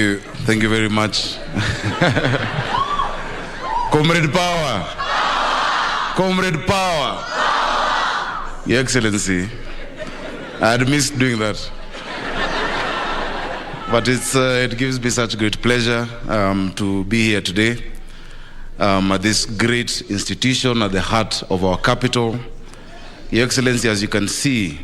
Thank you very much. Comrade Power. Comrade Power. Your Excellency, I had missed doing that. But it gives me such great pleasure to be here today at this great institution at the heart of our capital. Your Excellency, as you can see,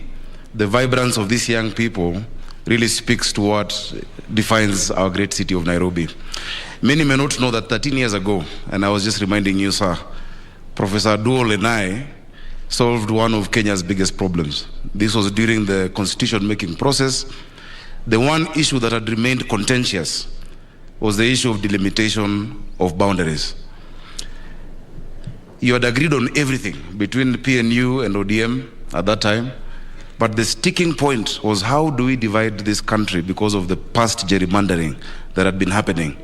the vibrance of these young people really speaks to what defines our great city of Nairobi. Many may not know that 13 years ago, and I was just reminding you, sir, Professor Duol and I solved one of Kenya's biggest problems. This was during the constitution-making process. The one issue that had remained contentious was the issue of delimitation of boundaries. You had agreed on everything between PNU and ODM at that time, but the sticking point was, how do we divide this country because of the past gerrymandering that had been happening?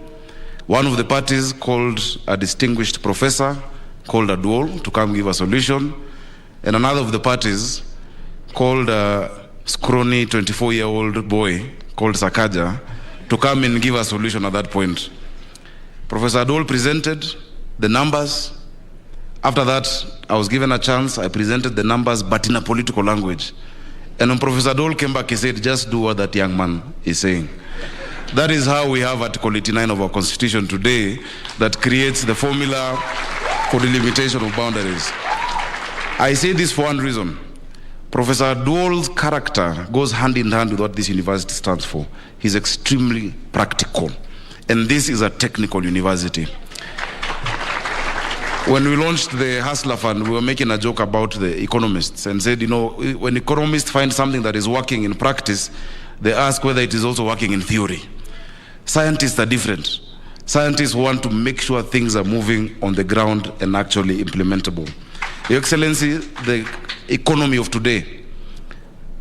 One of the parties called a distinguished professor called a Duol to come give a solution, and another of the parties called a scrawny 24-year-old boy called Sakaja to come and give a solution at that point. Professor Duol presented the numbers. After that, I was given a chance. I presented the numbers, but in a political language. And when Professor Duol came back, he said, just do what that young man is saying. That is how we have Article 89 of our Constitution today that creates the formula for delimitation of boundaries. I say this for one reason. Professor Duol's character goes hand in hand with what this university stands for. He's extremely practical. And this is a technical university. When we launched the Hustler Fund, we were making a joke about the economists and said, you know, when economists find something that is working in practice, they ask whether it is also working in theory. Scientists are different. Scientists want to make sure things are moving on the ground and actually implementable. Your Excellency, the economy of today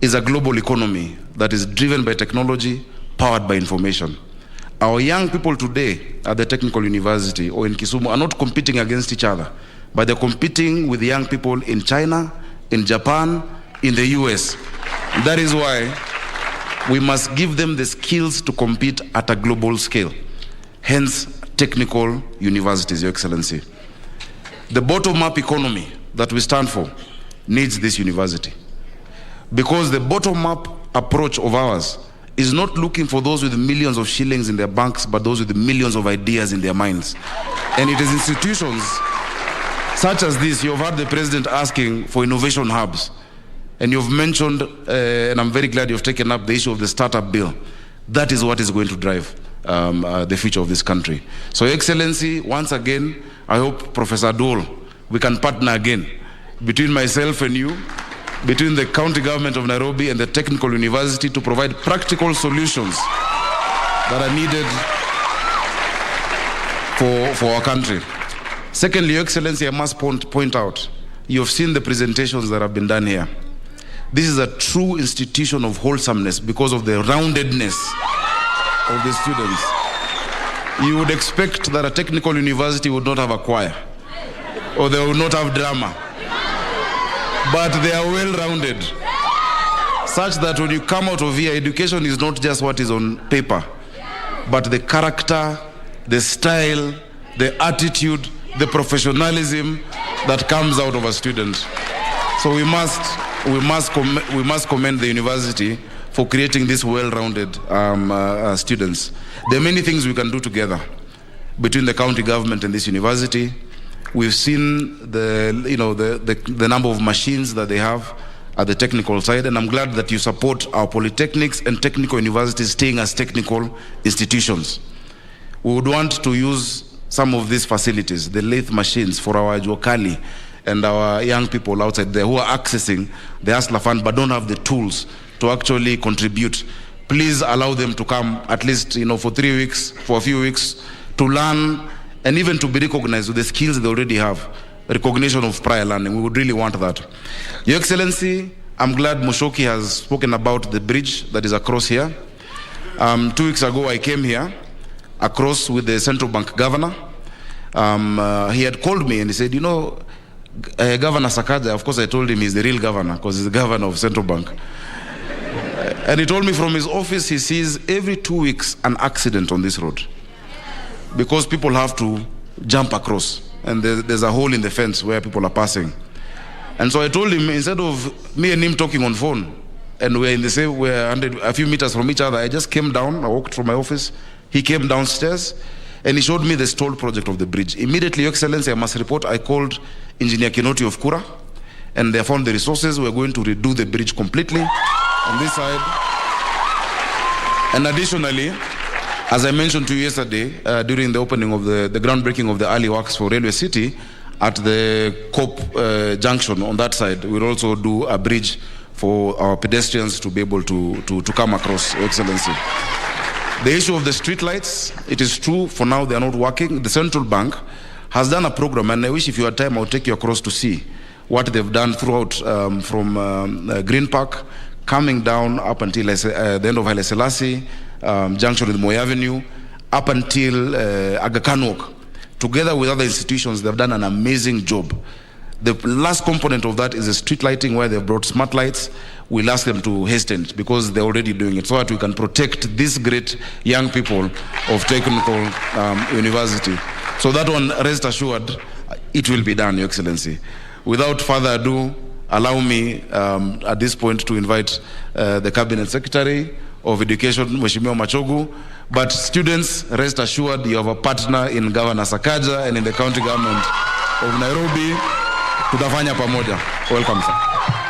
is a global economy that is driven by technology, powered by information. Our young people today at the Technical University or in Kisumu are not competing against each other, but they're competing with young people in China, in Japan, in the US. That is why we must give them the skills to compete at a global scale. Hence, technical universities, Your Excellency. The bottom-up economy that we stand for needs this university. Because the bottom-up approach of ours is not looking for those with millions of shillings in their banks, but those with millions of ideas in their minds. And it is institutions such as this. You've heard the president asking for innovation hubs. And you've mentioned, and I'm very glad you've taken up the issue of the startup bill. That is what is going to drive the future of this country. So, Your Excellency, once again, I hope, Professor Duol, we can partner again between myself and you, between the county government of Nairobi and the Technical University to provide practical solutions that are needed for our country. Secondly, Your Excellency, I must point out, you have seen the presentations that have been done here. This is a true institution of wholesomeness because of the roundedness of the students. You would expect that a technical university would not have a choir, or they would not have drama. But they are well-rounded, such that when you come out of here, education is not just what is on paper, but the character, the style, the attitude, the professionalism that comes out of a student. So we must commend the university for creating these well-rounded students. There are many things we can do together between the county government and this university. We've seen the number of machines that they have at the technical side, and I'm glad that you support our polytechnics and technical universities staying as technical institutions. We would want to use some of these facilities, the lathe machines, for our Juakali and our young people outside there who are accessing the Hustler Fund but don't have the tools to actually contribute. Please allow them to come at least for 3 weeks, for a few weeks, to learn and even to be recognized with the skills they already have, recognition of prior learning. We would really want that. Your Excellency, I'm glad Mushoki has spoken about the bridge that is across here. 2 weeks ago, I came here across with the central bank governor. He had called me and he said, Governor Sakaja, of course I told him he's the real governor because he's the governor of central bank. And he told me from his office he sees every 2 weeks an accident on this road because people have to jump across, and there's a hole in the fence where people are passing. And so I told him, instead of me and him talking on phone, and we're in the same, we're a few meters from each other, I just came down, I walked from my office, he came downstairs, and he showed me the stalled project of the bridge. Immediately, Your Excellency, I must report, I called Engineer Kinoti of Kura, and they found the resources. We're going to redo the bridge completely on this side. And additionally, as I mentioned to you yesterday, during the opening of the groundbreaking of the early works for Railway City, at the COP junction on that side, we'll also do a bridge for our pedestrians to be able to come across, Your Excellency. The issue of the street lights, it is true, for now they are not working. The central bank has done a program, and I wish if you had time, I'll take you across to see what they've done throughout from Green Park, coming down up until the end of Haile Selassie, junction with Moi Avenue, up until Aga Khan Walk. Together with other institutions, they've done an amazing job. The last component of that is the street lighting, where they've brought smart lights. We'll ask them to hasten it because they're already doing it, so that we can protect these great young people of Technical University. So that one, rest assured, it will be done, Your Excellency. Without further ado, allow me at this point to invite the Cabinet Secretary of Education, Mheshimiwa Machogu. But students, rest assured, you have a partner in Governor Sakaja and in the county government of Nairobi. Tutafanya pamoja. Welcome, sir.